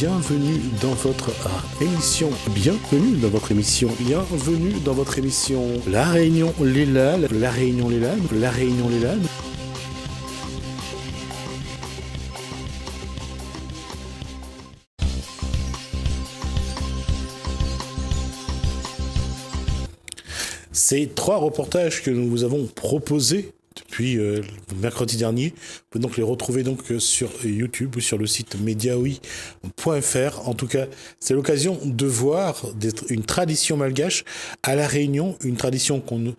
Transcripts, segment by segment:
bienvenue dans votre émission, La Réunion Lélade, Ces 3 reportages que nous vous avons proposés depuis mercredi dernier, vous pouvez donc les retrouver sur YouTube ou sur le site mediaoui.fr. En tout cas, c'est l'occasion de voir une tradition malgache à La Réunion, une tradition qu'on ne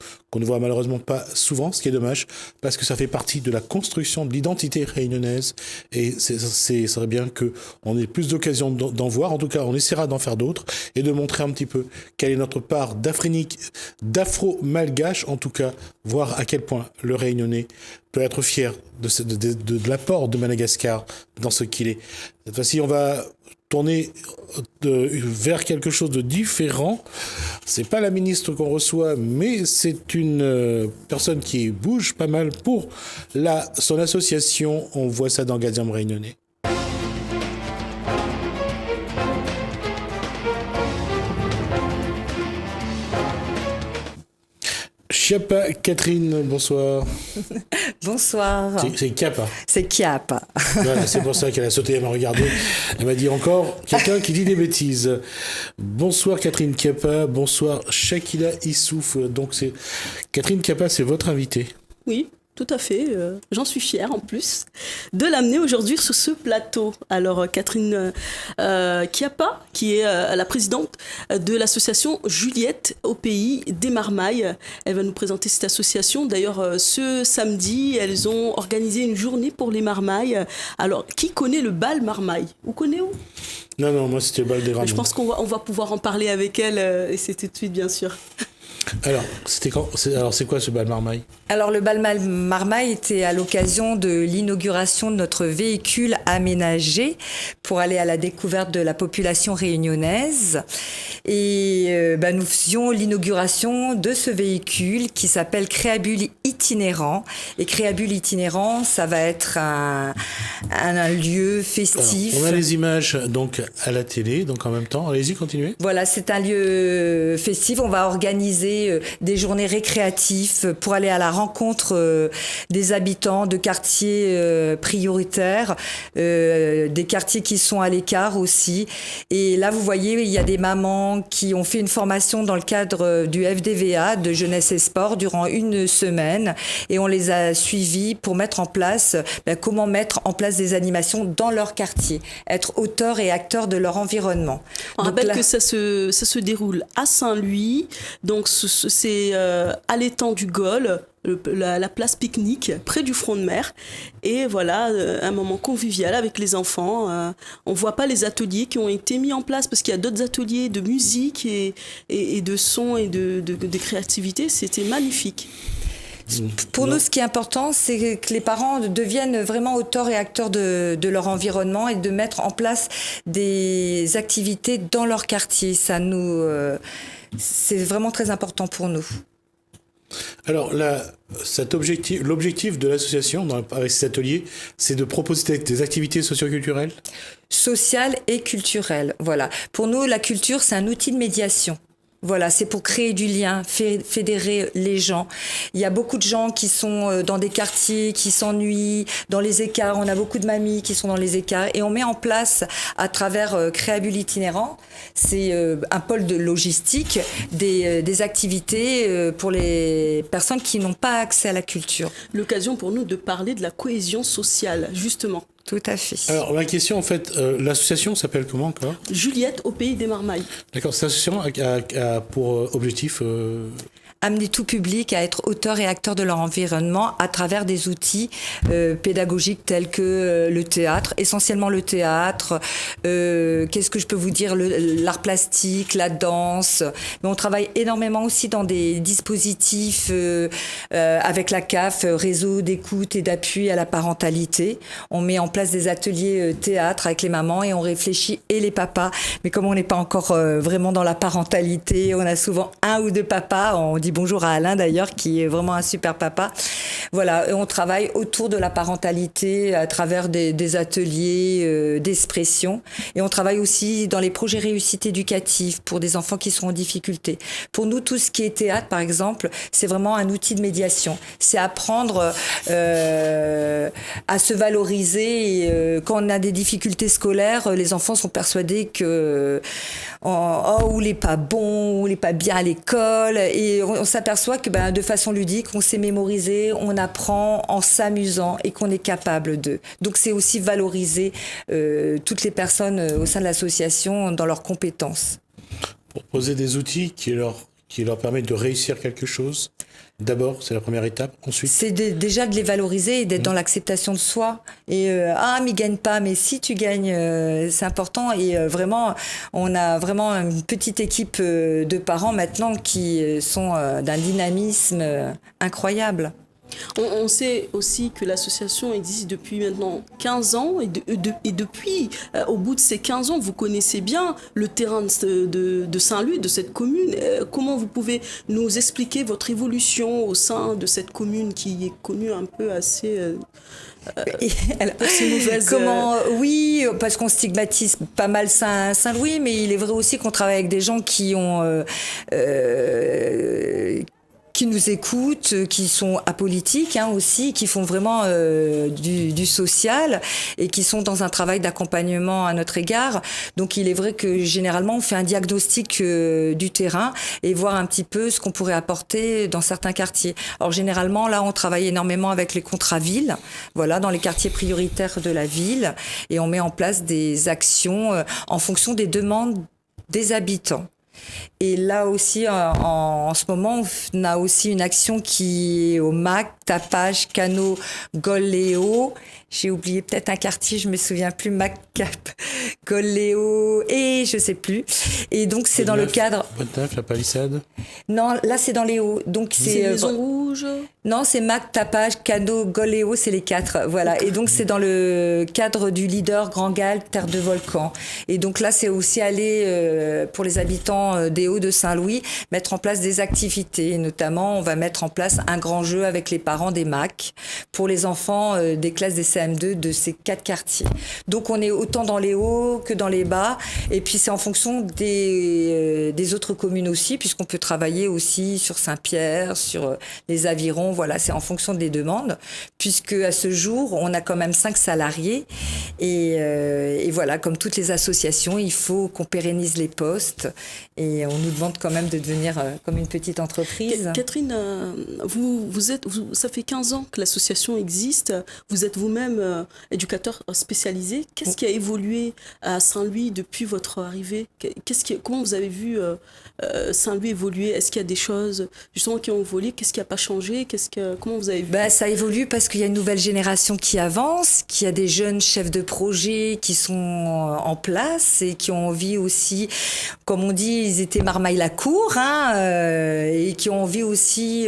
voit malheureusement pas souvent, ce qui est dommage, parce que ça fait partie de la construction de l'identité réunionnaise, et ça serait bien qu'on ait plus d'occasions d'en voir. En tout cas, on essaiera d'en faire d'autres, et de montrer un petit peu quelle est notre part d'afro-malgache, en tout cas, voir à quel point le Réunionnais peut être fier de l'apport de Madagascar dans ce qu'il est. Cette fois-ci, on va tourner vers quelque chose de différent. C'est pas la ministre qu'on reçoit, mais c'est une personne qui bouge pas mal pour son association. On voit ça dans Gadiam Réunionnais. Chiapa Catherine, bonsoir. Bonsoir. C'est Kiapa. C'est Kiapa. Voilà, c'est pour ça qu'elle a sauté, elle m'a regardé. Elle m'a dit encore quelqu'un qui dit des bêtises. Bonsoir Catherine Kiapa, bonsoir Shakila Issouf. Donc Catherine Kiapa, c'est votre invitée. Oui, tout à fait. J'en suis fière en plus de l'amener aujourd'hui sur ce plateau. Alors Catherine Kiapa, qui est la présidente de l'association Juliette au pays des Marmailles. Elle va nous présenter cette association. D'ailleurs, ce samedi, elles ont organisé une journée pour les Marmailles. Alors, qui connaît le bal Marmaille ? Vous connaissez où ? Non, moi c'était le bal des Rameaux. Je pense qu'on va pouvoir en parler avec elle, et c'est tout de suite, bien sûr. Alors, c'est quoi ce bal Marmaille ? Alors, le bal Marmaille était à l'occasion de l'inauguration de notre véhicule aménagé pour aller à la découverte de la population réunionnaise. Et nous faisions l'inauguration de ce véhicule qui s'appelle Créabule itinérant. Et Créabule itinérant, ça va être un lieu festif. Alors, on a les images donc à la télé, donc en même temps. Allez-y, continuez. Voilà, c'est un lieu festif. On va organiser des journées récréatives pour aller à la rencontre des habitants de quartiers prioritaires, des quartiers qui sont à l'écart aussi. Et là, vous voyez, il y a des mamans qui ont fait une formation dans le cadre du FDVA, de Jeunesse et Sport, durant une semaine. Et on les a suivies pour mettre en place, comment mettre en place des animations dans leur quartier, être auteurs et acteurs de leur environnement. On rappelle que ça se déroule à Saint-Louis, donc c'est à l'étang du Gol, la place pique-nique, près du front de mer. Et voilà, un moment convivial avec les enfants. On ne voit pas les ateliers qui ont été mis en place, parce qu'il y a d'autres ateliers de musique et de son et de créativité. C'était magnifique. Pour nous, ce qui est important, c'est que les parents deviennent vraiment auteurs et acteurs de leur environnement, et de mettre en place des activités dans leur quartier. C'est vraiment très important pour nous. Alors l'objectif de l'association avec cet atelier, c'est de proposer des activités socio-culturelles ? Sociales et culturelles, voilà. Pour nous, la culture, c'est un outil de médiation. Voilà, c'est pour créer du lien, fédérer les gens. Il y a beaucoup de gens qui sont dans des quartiers, qui s'ennuient, dans les écarts. On a beaucoup de mamies qui sont dans les écarts. Et on met en place, à travers Créabule itinérant, c'est un pôle de logistique, des activités pour les personnes qui n'ont pas accès à la culture. L'occasion pour nous de parler de la cohésion sociale, justement. Tout à fait. Alors, ma question, en fait, l'association s'appelle comment encore ? Juliette au pays des Marmailles. D'accord, cette association a pour objectif... Amener tout public à être auteur et acteur de leur environnement à travers des outils pédagogiques tels que le théâtre, essentiellement le théâtre, qu'est-ce que je peux vous dire, l'art plastique, la danse. Mais on travaille énormément aussi dans des dispositifs avec la CAF, réseau d'écoute et d'appui à la parentalité. On met en place des ateliers théâtre avec les mamans, et on réfléchit, et les papas. Mais comme on n'est pas encore vraiment dans la parentalité, on a souvent un ou deux papas, on dit bonjour à Alain d'ailleurs, qui est vraiment un super papa. Voilà, et on travaille autour de la parentalité à travers des ateliers d'expression. Et on travaille aussi dans les projets réussite éducative pour des enfants qui sont en difficulté. Pour nous, tout ce qui est théâtre, par exemple, c'est vraiment un outil de médiation. C'est apprendre à se valoriser. Et, quand on a des difficultés scolaires, les enfants sont persuadés que ou il n'est pas bon, ou il n'est pas bien à l'école. Et on s'aperçoit que de façon ludique, on sait mémoriser, on apprend en s'amusant et qu'on est capable de. Donc c'est aussi valoriser toutes les personnes au sein de l'association dans leurs compétences. Proposer des outils qui leur permettent de réussir quelque chose. D'abord, c'est la première étape. Ensuite, c'est déjà de les valoriser et d'être dans l'acceptation de soi. Et mais il gagne pas, mais si tu gagnes, c'est important. Et vraiment, on a vraiment une petite équipe de parents maintenant qui sont d'un dynamisme incroyable. On sait aussi que l'association existe depuis maintenant 15 ans et depuis, au bout de ces 15 ans, vous connaissez bien le terrain de Saint-Louis, de cette commune. Comment vous pouvez nous expliquer votre évolution au sein de cette commune qui est connue un peu assez... pour ses mauvaises... Oui, parce qu'on stigmatise pas mal Saint-Louis, mais il est vrai aussi qu'on travaille avec des gens qui nous écoutent, qui sont apolitiques aussi, qui font vraiment du social et qui sont dans un travail d'accompagnement à notre égard. Donc il est vrai que généralement on fait un diagnostic du terrain et voir un petit peu ce qu'on pourrait apporter dans certains quartiers. Alors généralement là on travaille énormément avec les contrats villes, voilà, dans les quartiers prioritaires de la ville, et on met en place des actions en fonction des demandes des habitants. Et là aussi, en ce moment, on a aussi une action qui est au MAC, Tapage, Cano, Golléo. J'ai oublié peut-être un quartier, je me souviens plus, MAC, Golléo, et je sais plus. Et donc, c'est dans le cadre... Bonneuf, la Palissade. Non, là, c'est dans les hauts. Donc, c'est Maison Rouge. Non, c'est MAC, Tapage, Cano, Golléo, c'est les 4. Voilà. Et donc, c'est dans le cadre du leader Grand Gal, Terre de Volcan. Et donc là, c'est aussi aller, pour les habitants des Hauts de Saint-Louis, mettre en place des activités. Et notamment, on va mettre en place un grand jeu avec les parents des MAC pour les enfants des classes des CM2 de ces 4 quartiers. Donc, on est autant dans les hauts que dans les bas. Et puis, c'est en fonction des autres communes aussi, puisqu'on peut travailler aussi sur Saint-Pierre, sur les avirons. Voilà, c'est en fonction des demandes, puisque à ce jour, on a quand même 5 salariés. Et voilà, comme toutes les associations, il faut qu'on pérennise les postes. Et on nous demande quand même de devenir comme une petite entreprise. Catherine, ça fait 15 ans que l'association existe. Vous êtes vous-même éducateur spécialisé. Qu'est-ce qui a évolué à Saint-Louis depuis votre arrivée ? Comment vous avez vu Saint-Louis évoluer ? Est-ce qu'il y a des choses justement qui ont évolué ? Qu'est-ce qui n'a pas changé ? Comment vous avez vu ? Ça évolue parce qu'il y a une nouvelle génération qui avance, qu'il y a des jeunes chefs de projet qui sont en place et qui ont envie aussi, comme on dit, ils étaient marmaille la cour, et qui ont envie aussi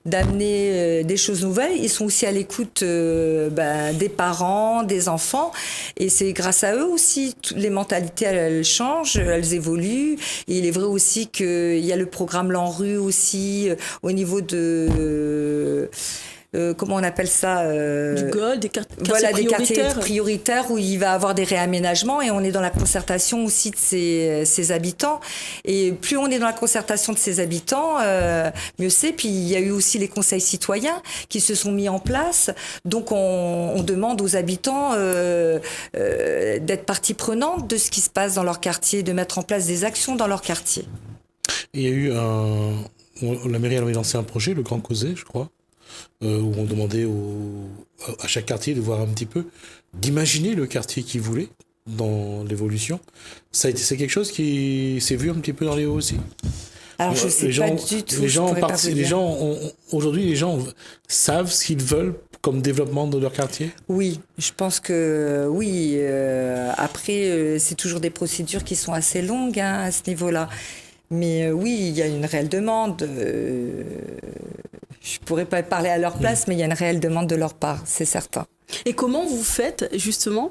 d'amener des choses nouvelles. Ils sont aussi à l'écoute des parents, des enfants, et c'est grâce à eux aussi les mentalités elles changent, elles évoluent. Et il est vrai aussi qu'il y a le programme l'ANRU aussi au niveau de comment on appelle ça du GOL, des quartiers voilà, prioritaires. Des quartiers prioritaires où il va avoir des réaménagements, et on est dans la concertation aussi de ces habitants. Et plus on est dans la concertation de ces habitants, mieux c'est. Puis il y a eu aussi les conseils citoyens qui se sont mis en place. Donc on demande aux habitants d'être partie prenante de ce qui se passe dans leur quartier, de mettre en place des actions dans leur quartier. Et il y a eu la mairie avait lancé un projet, le Grand Causé, je crois, où on demandait à chaque quartier de voir un petit peu, d'imaginer le quartier qu'ils voulaient dans l'évolution. C'est quelque chose qui s'est vu un petit peu dans les Hauts aussi. Alors je sais pas du tout. Aujourd'hui, les gens savent ce qu'ils veulent comme développement de leur quartier. Oui, je pense que oui. Après, c'est toujours des procédures qui sont assez longues à ce niveau-là. Mais oui, il y a une réelle demande. Je pourrais pas parler à leur place, mais il y a une réelle demande de leur part, c'est certain. Et comment vous faites justement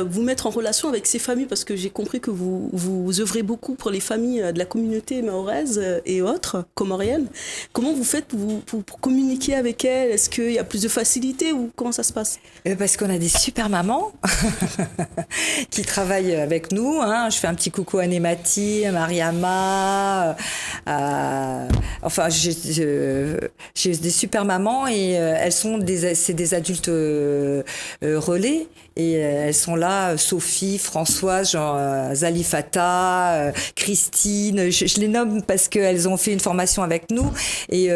vous mettre en relation avec ces familles, parce que j'ai compris que vous œuvrez beaucoup pour les familles de la communauté mahoraise et autres, comoriennes. Comment vous faites pour communiquer avec elles? Est-ce qu'il y a plus de facilité ou comment ça se passe? Parce qu'on a des super mamans qui travaillent avec nous. Hein. Je fais un petit coucou à Némati, à Mariama. Enfin, j'ai des super mamans et elles sont c'est des adultes relais. Et elles sont là, Sophie, Françoise, Zalifata, Christine, je les nomme parce qu'elles ont fait une formation avec nous et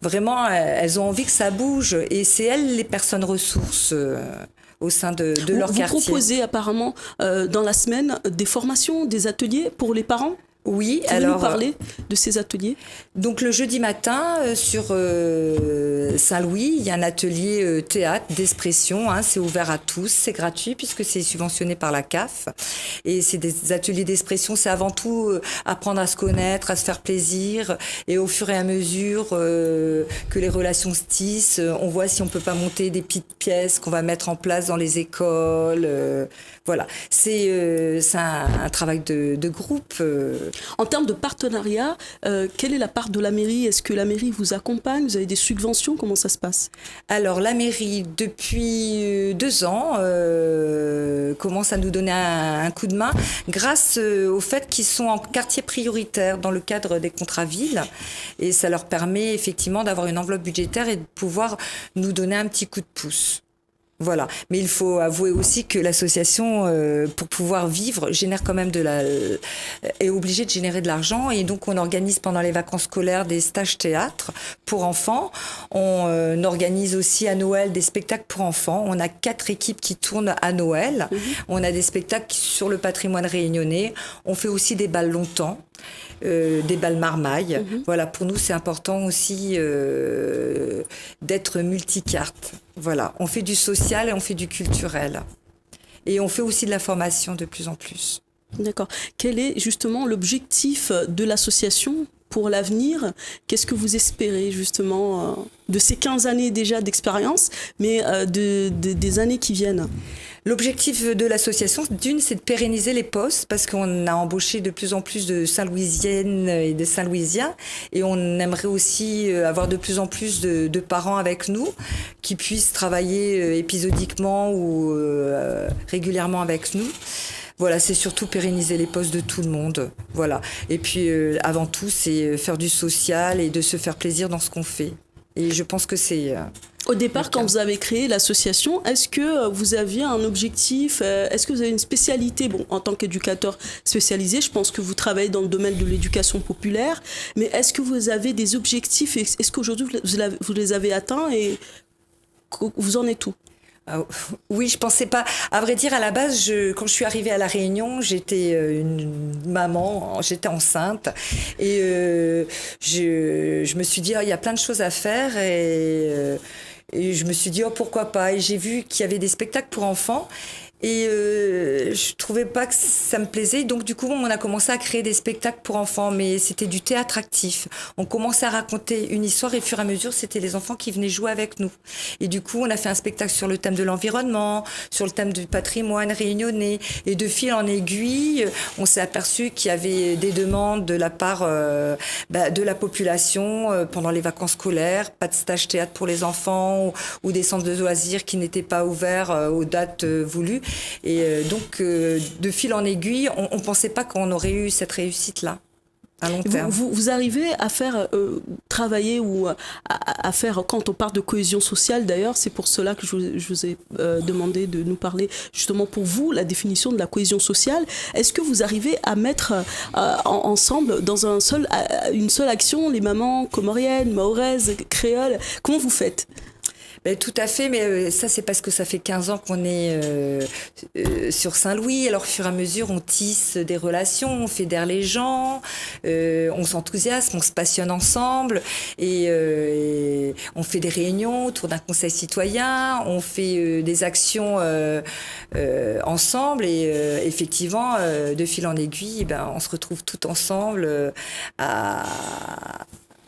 vraiment elles ont envie que ça bouge et c'est elles les personnes ressources au sein de leur quartier. Vous proposez apparemment dans la semaine des formations, des ateliers pour les parents? Oui, alors. Pouvez-nous parler de ces ateliers? Donc le jeudi matin sur Saint-Louis, il y a un atelier théâtre d'expression. Hein, c'est ouvert à tous, c'est gratuit puisque c'est subventionné par la CAF. Et c'est des ateliers d'expression. C'est avant tout apprendre à se connaître, à se faire plaisir. Et au fur et à mesure que les relations se tissent, on voit si on peut pas monter des petites pièces qu'on va mettre en place dans les écoles. Voilà, c'est un travail de groupe. En termes de partenariat, quelle est la part de la mairie? Est-ce que la mairie vous accompagne? Vous avez des subventions? Comment ça se passe? Alors, la mairie, depuis 2 ans, commence à nous donner un coup de main grâce au fait qu'ils sont en quartier prioritaire dans le cadre des contrats villes. Et ça leur permet effectivement d'avoir une enveloppe budgétaire et de pouvoir nous donner un petit coup de pouce. Voilà, mais il faut avouer aussi que l'association, pour pouvoir vivre, génère quand même est obligée de générer de l'argent et donc on organise pendant les vacances scolaires des stages théâtre pour enfants. On organise aussi à Noël des spectacles pour enfants. On a 4 équipes qui tournent à Noël. On a des spectacles sur le patrimoine réunionnais. On fait aussi des bals longtemps. Des bals marmailles. Voilà, pour nous, c'est important aussi d'être multicarte. Voilà, on fait du social et on fait du culturel. Et on fait aussi de la formation de plus en plus. D'accord. Quel est justement l'objectif de l'association pour l'avenir? Qu'est-ce que vous espérez justement de ces 15 années déjà d'expérience, mais des années qui viennent? L'objectif de l'association, d'une, c'est de pérenniser les postes parce qu'on a embauché de plus en plus de Saint-Louisiennes et de Saint-Louisiens et on aimerait aussi avoir de plus en plus de parents avec nous qui puissent travailler épisodiquement ou régulièrement avec nous. Voilà, c'est surtout pérenniser les postes de tout le monde. Voilà. Et puis, avant tout, c'est faire du social et de se faire plaisir dans ce qu'on fait. Et je pense que c'est... Au départ, quand vous avez créé l'association, est-ce que vous aviez un objectif? Est-ce que vous avez une spécialité? Bon, en tant qu'éducateur spécialisé, je pense que vous travaillez dans le domaine de l'éducation populaire. Mais est-ce que vous avez des objectifs? Est-ce qu'aujourd'hui, vous les avez atteints et vous en êtes où? Oui, je pensais pas. À vrai dire, à la base, quand je suis arrivée à La Réunion, j'étais une maman, j'étais enceinte, et je me suis dit, oh, il y a plein de choses à faire, et je me suis dit, oh, pourquoi pas. Et j'ai vu qu'il y avait des spectacles pour enfants. Et je trouvais pas que ça me plaisait, donc du coup on a commencé à créer des spectacles pour enfants, mais c'était du théâtre actif. On commençait à raconter une histoire et au fur et à mesure c'était les enfants qui venaient jouer avec nous. Et du coup on a fait un spectacle sur le thème de l'environnement, sur le thème du patrimoine réunionnais, et de fil en aiguille on s'est aperçu qu'il y avait des demandes de la part de la population pendant les vacances scolaires, pas de stage théâtre pour les enfants ou des centres de loisirs qui n'étaient pas ouverts aux dates voulues. Et donc, de fil en aiguille, on ne pensait pas qu'on aurait eu cette réussite-là, à long terme. Vous arrivez à faire travailler ou à faire, quand on parle de cohésion sociale, d'ailleurs, c'est pour cela que je vous ai demandé de nous parler, justement pour vous, la définition de la cohésion sociale. Est-ce que vous arrivez à mettre ensemble, dans une seule action, les mamans comoriennes, mahoraises, créoles? Comment vous faites? Tout à fait, mais ça c'est parce que ça fait 15 ans qu'on est sur Saint-Louis. Alors au fur et à mesure on tisse des relations, on fédère les gens, on s'enthousiasme, on se passionne ensemble et on fait des réunions autour d'un conseil citoyen, on fait des actions ensemble et effectivement de fil en aiguille on se retrouve tout ensemble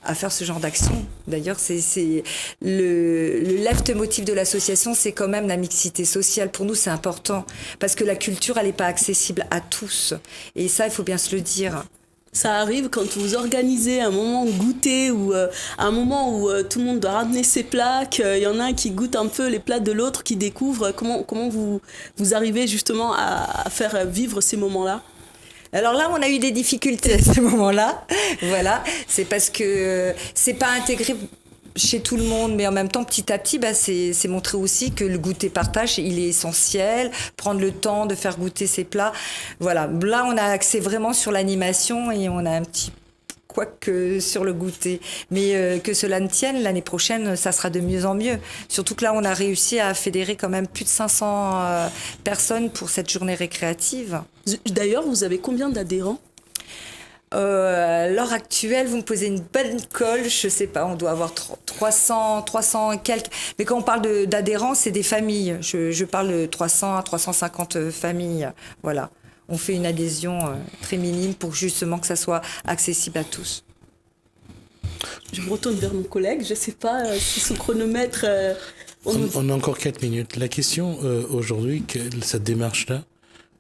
à faire ce genre d'action. D'ailleurs, c'est le leitmotiv de l'association, c'est quand même la mixité sociale. Pour nous, c'est important parce que la culture, elle n'est pas accessible à tous. Et ça, il faut bien se le dire. Ça arrive quand vous organisez un moment goûter ou un moment où tout le monde doit ramener ses plats, qu'il y en a un qui goûte un peu les plats de l'autre, qui découvre. Comment vous arrivez justement à faire vivre ces moments-là? Alors là, on a eu des difficultés à ce moment-là. Voilà, c'est parce que c'est pas intégré chez tout le monde, mais en même temps, petit à petit, c'est montrer aussi que le goûter-partage, il est essentiel. Prendre le temps de faire goûter ses plats. Voilà, là, on a axé vraiment sur l'animation et on a un petit quoique sur le goûter. Mais que cela ne tienne, l'année prochaine, ça sera de mieux en mieux. Surtout que là, on a réussi à fédérer quand même plus de 500 personnes pour cette journée récréative. D'ailleurs, vous avez combien d'adhérents? À l'heure actuelle, vous me posez une bonne colle, je sais pas, on doit avoir 300 et quelques. Mais quand on parle d'adhérents, c'est des familles. Je parle de 300 à 350 familles. Voilà. On fait une adhésion très minime pour justement que ça soit accessible à tous. Je me retourne vers mon collègue, je sais pas si son chronomètre... On a encore 4 minutes. La question aujourd'hui, cette démarche-là,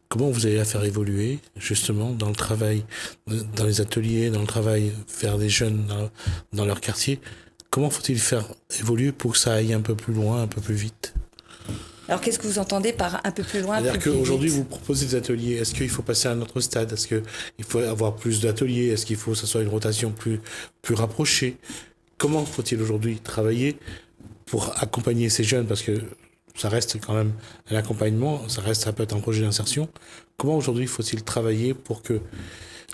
comment vous allez la faire évoluer, justement, dans le travail, dans les ateliers, dans le travail vers des jeunes dans leur quartier? Comment faut-il faire évoluer pour que ça aille un peu plus loin, un peu plus vite? Alors, qu'est-ce que vous entendez par un peu plus loin? C'est-à-dire qu'aujourd'hui, vous proposez des ateliers. Est-ce qu'il faut passer à un autre stade? Est-ce qu'il faut avoir plus d'ateliers? Est-ce qu'il faut que ce soit une rotation plus rapprochée? Comment faut-il aujourd'hui travailler pour accompagner ces jeunes? Parce que ça reste quand même un accompagnement, ça peut être un projet d'insertion. Comment aujourd'hui faut-il travailler pour que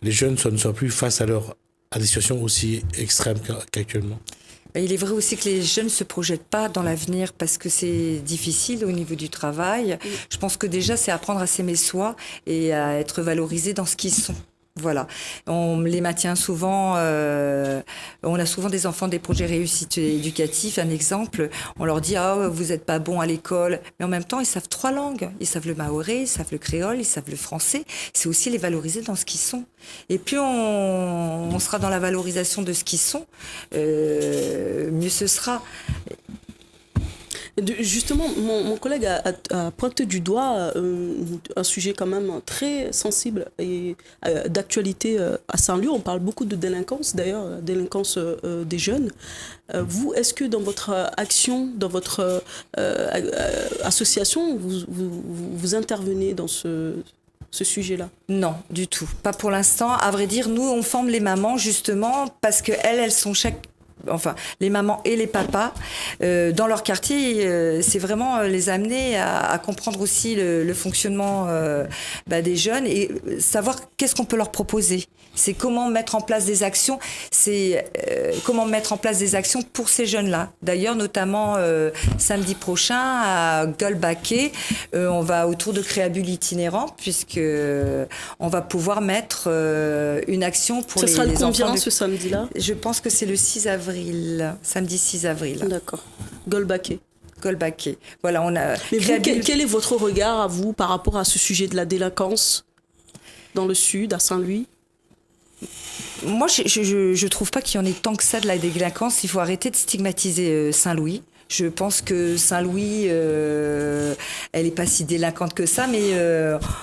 les jeunes ne soient plus face à des situations aussi extrêmes qu'actuellement? Il est vrai aussi que les jeunes ne se projettent pas dans l'avenir parce que c'est difficile au niveau du travail. Je pense que déjà, c'est apprendre à s'aimer soi et à être valorisé dans ce qu'ils sont. Voilà. On les maintient souvent, on a souvent des enfants des projets réussite éducatifs. Un exemple, on leur dit « Ah, vous n'êtes pas bon à l'école ». Mais en même temps, ils savent 3 langues. Ils savent le mahorais, ils savent le créole, ils savent le français. C'est aussi les valoriser dans ce qu'ils sont. Et plus on sera dans la valorisation de ce qu'ils sont, mieux ce sera. Justement, mon collègue a pointé du doigt un sujet quand même très sensible et d'actualité à Saint-Louis. On parle beaucoup de délinquance, d'ailleurs, délinquance des jeunes. Vous, est-ce que dans votre action, dans votre association, vous intervenez dans ce sujet-là? Non, du tout. Pas pour l'instant. À vrai dire, nous, on forme les mamans justement parce qu'elles sont les mamans et les papas, dans leur quartier, c'est vraiment les amener à comprendre aussi le fonctionnement des jeunes et savoir qu'est-ce qu'on peut leur proposer. C'est comment mettre en place des actions, pour ces jeunes-là. D'ailleurs, notamment samedi prochain à Golbaké, on va autour de Créabule itinérant puisque on va pouvoir mettre une action pour les enfants. Ça sera combien ce samedi-là? Je pense que c'est le 6 avril, samedi 6 avril. D'accord. Golbaké. Voilà, on a. Mais vous, quel est votre regard à vous par rapport à ce sujet de la délinquance dans le sud, à Saint-Louis? Moi, je trouve pas qu'il y en ait tant que ça de la délinquance. Il faut arrêter de stigmatiser Saint-Louis. Je pense que Saint-Louis, elle est pas si délinquante que ça, mais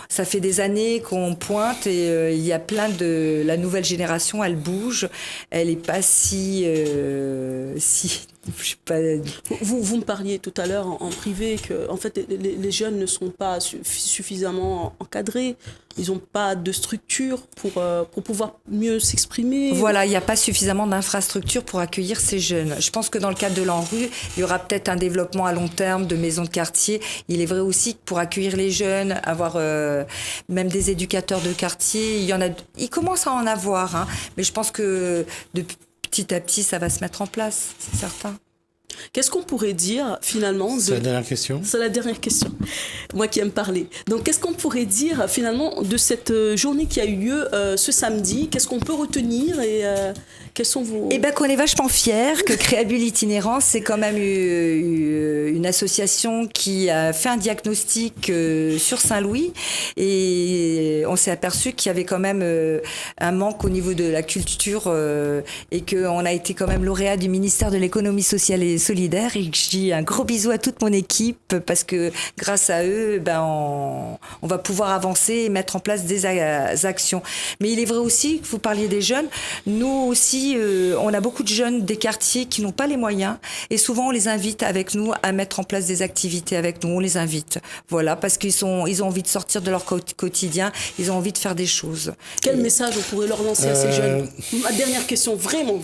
ça fait des années qu'on pointe et il y a plein de... La nouvelle génération, elle bouge. Elle est pas si... je sais pas... Vous me parliez tout à l'heure en privé que en fait, les jeunes ne sont pas suffisamment encadrés. Ils n'ont pas de structure pour pouvoir mieux s'exprimer. Voilà, il n'y a pas suffisamment d'infrastructures pour accueillir ces jeunes. Je pense que dans le cadre de l'ANRU, il y aura peut-être un développement à long terme de maisons de quartier. Il est vrai aussi que pour accueillir les jeunes, avoir même des éducateurs de quartier, il commence à en avoir. Hein, mais je pense que petit à petit, ça va se mettre en place, c'est certain. Qu'est-ce qu'on pourrait dire finalement C'est la dernière question. C'est la dernière question. Moi qui aime parler. Donc qu'est-ce qu'on pourrait dire finalement de cette journée qui a eu lieu ce samedi? Qu'est-ce qu'on peut retenir et quels sont vos... Eh bien qu'on est vachement fiers que Créabule itinérant, c'est quand même une association qui a fait un diagnostic sur Saint-Louis et on s'est aperçu qu'il y avait quand même un manque au niveau de la culture et qu'on a été quand même lauréat du ministère de l'économie sociale et solidaire et que je dis un gros bisou à toute mon équipe parce que grâce à eux, on va pouvoir avancer et mettre en place des actions. Mais il est vrai aussi que vous parliez des jeunes. Nous aussi, on a beaucoup de jeunes des quartiers qui n'ont pas les moyens et souvent on les invite avec nous à mettre en place des activités avec nous. On les invite, voilà, parce qu'ils ont envie de sortir de leur quotidien, ils ont envie de faire des choses. Quel message on pourrait leur lancer à ces jeunes? Ma dernière question, vraiment.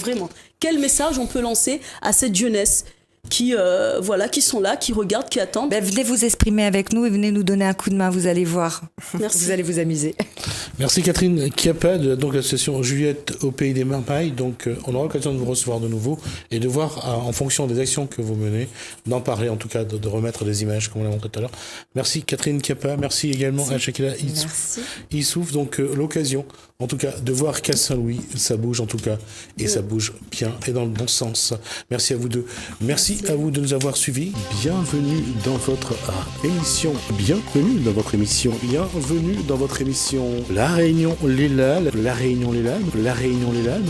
Quel message on peut lancer à cette jeunesse qui sont là, qui regardent, qui attendent? Venez vous exprimer avec nous et venez nous donner un coup de main, vous allez voir. Merci. Vous allez vous amuser. Merci Catherine Chiappa, donc l'association Juliette au Pays des Merveilles. Donc on aura l'occasion de vous recevoir de nouveau et de voir en fonction des actions que vous menez, d'en parler en tout cas, de remettre des images comme on l'a montré tout à l'heure. Merci Catherine Chiappa, merci également à Shakila Issouf. Donc l'occasion en tout cas de voir qu'à Saint-Louis ça bouge en tout cas et ça bouge bien et dans le bon sens. Merci à vous deux. Merci à vous de nous avoir suivis. Bienvenue dans votre émission. Bienvenue dans votre émission. Bienvenue dans votre émission. La Réunion les Lalles. La Réunion les Lalles. La Réunion les Lalles.